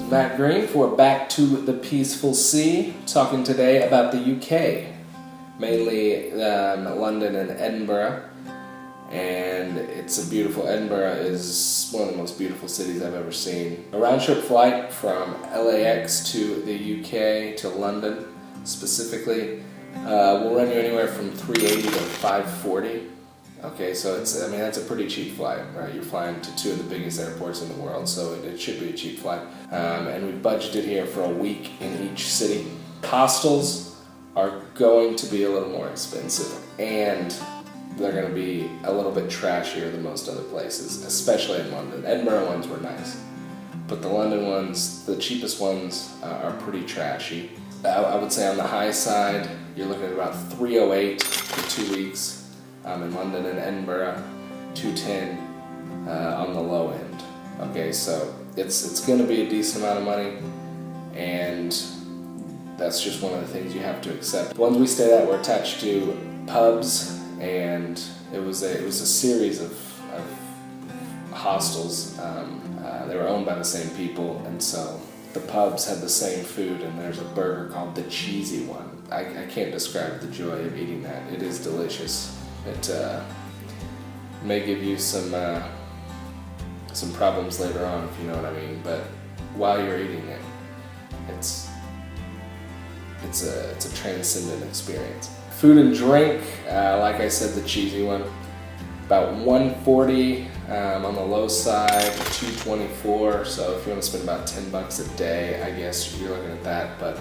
Matt Green for Back to the Peaceful Sea, talking today about the UK, mainly London and Edinburgh. And it's a beautiful, Edinburgh is one of the most beautiful cities I've ever seen. A round-trip flight from LAX to the UK to London specifically will run you anywhere from $380 to $540. Okay, so that's a pretty cheap flight, right? You're flying to two of the biggest airports in the world, so it should be a cheap flight. And we budgeted here for a week in each city. Hostels are going to be a little more expensive, and they're going to be a little bit trashier than most other places, especially in London. Edinburgh ones were nice, but the London ones, the cheapest ones, are pretty trashy. I would say on the high side, you're looking at about $308 for 2 weeks. In London and Edinburgh, $210 on the low end. Okay, so it's going to be a decent amount of money, and that's just one of the things you have to accept. The ones we stayed at were attached to pubs, and it was a series of hostels. They were owned by the same people, and so the pubs had the same food, and there's a burger called the Cheesy One. I can't describe the joy of eating that. It is delicious. It may give you some problems later on, if you know what I mean. But while you're eating it, it's a transcendent experience. Food and drink, like I said, the cheesy one, about $140 on the low side, $224. So if you want to spend about $10 a day, I guess you're looking at that. But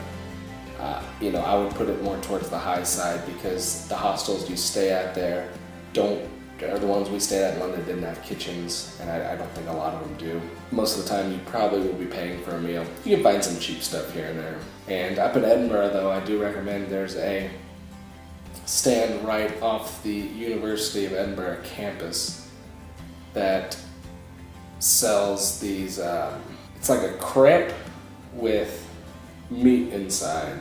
I would put it more towards the high side, because the hostels you stay at there are the ones we stayed at in London didn't have kitchens, and I don't think a lot of them do. Most of the time you probably will be paying for a meal. You can find some cheap stuff here and there. And up in Edinburgh, though, I do recommend there's a stand right off the University of Edinburgh campus that sells these, it's like a crepe with meat inside,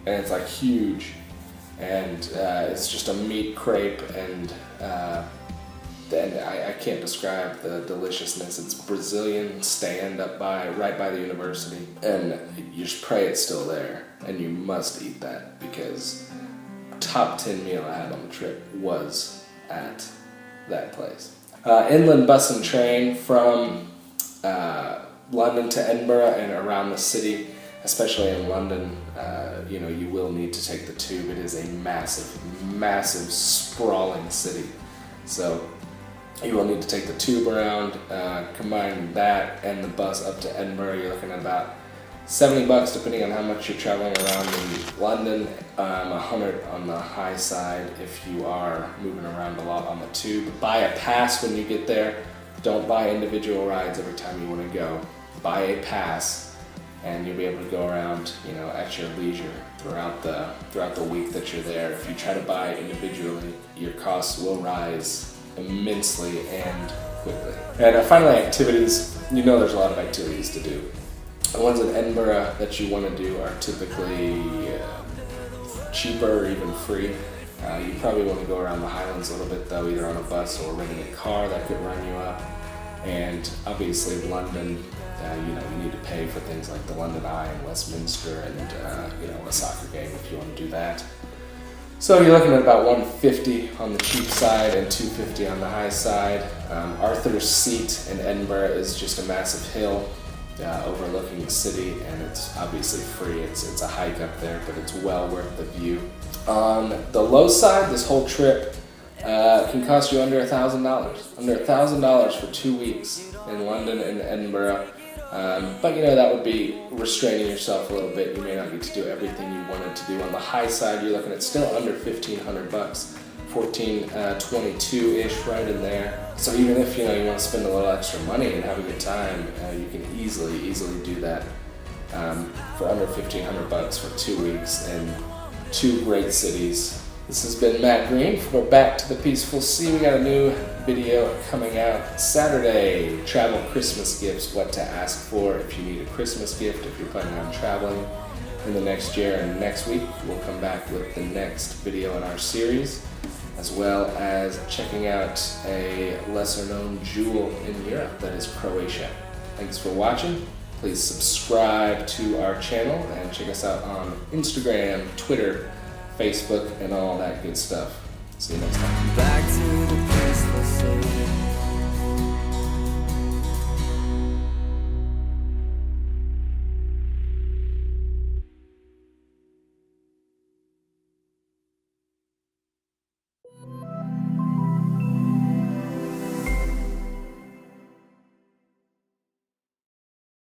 and it's like huge, and it's just a meat crepe, and I can't describe the deliciousness. It's Brazilian stand right by the university, and you just pray it's still there, and you must eat that, because top 10 meal I had on the trip was at that place. Inland bus and train from London to Edinburgh and around the city. Especially in London, you will need to take the tube. It is a massive, massive, sprawling city. So you will need to take the tube around. Combine that and the bus up to Edinburgh, you're looking at about $70, depending on how much you're traveling around in London. $100 on the high side if you are moving around a lot on the tube. Buy a pass when you get there. Don't buy individual rides every time you want to go. Buy a pass, and you'll be able to go around, at your leisure throughout the week that you're there. If you try to buy individually, your costs will rise immensely and quickly. And finally, activities. There's a lot of activities to do. The ones in Edinburgh that you want to do are typically cheaper or even free. You probably want to go around the Highlands a little bit, though, either on a bus or renting a car. That could run you up. And obviously London, you need to pay for things like the London Eye and Westminster, and a soccer game if you want to do that. So you're looking at about $150 on the cheap side and $250 on the high side. Arthur's Seat in Edinburgh is just a massive hill overlooking the city, and it's obviously free. It's a hike up there, but it's well worth the view. On the low side, this whole trip can cost you under $1,000. Under $1,000 for 2 weeks in London and Edinburgh. But that would be restraining yourself a little bit. You may not get to do everything you wanted to do. On the high side, you're looking at still under $1,500, $1,422-ish, right in there. So even if you want to spend a little extra money and have a good time, you can easily do that for under $1,500 for 2 weeks in 2 great cities. This has been Matt Green for Back to the Peaceful Sea. We got a new video coming out Saturday. Travel Christmas gifts, what to ask for if you need a Christmas gift, if you're planning on traveling in the next year. And next week, we'll come back with the next video in our series, as well as checking out a lesser-known jewel in Europe that is Croatia. Thanks for watching, Please subscribe to our channel and check us out on Instagram, Twitter, Facebook, and all that good stuff. See you next time. Back to the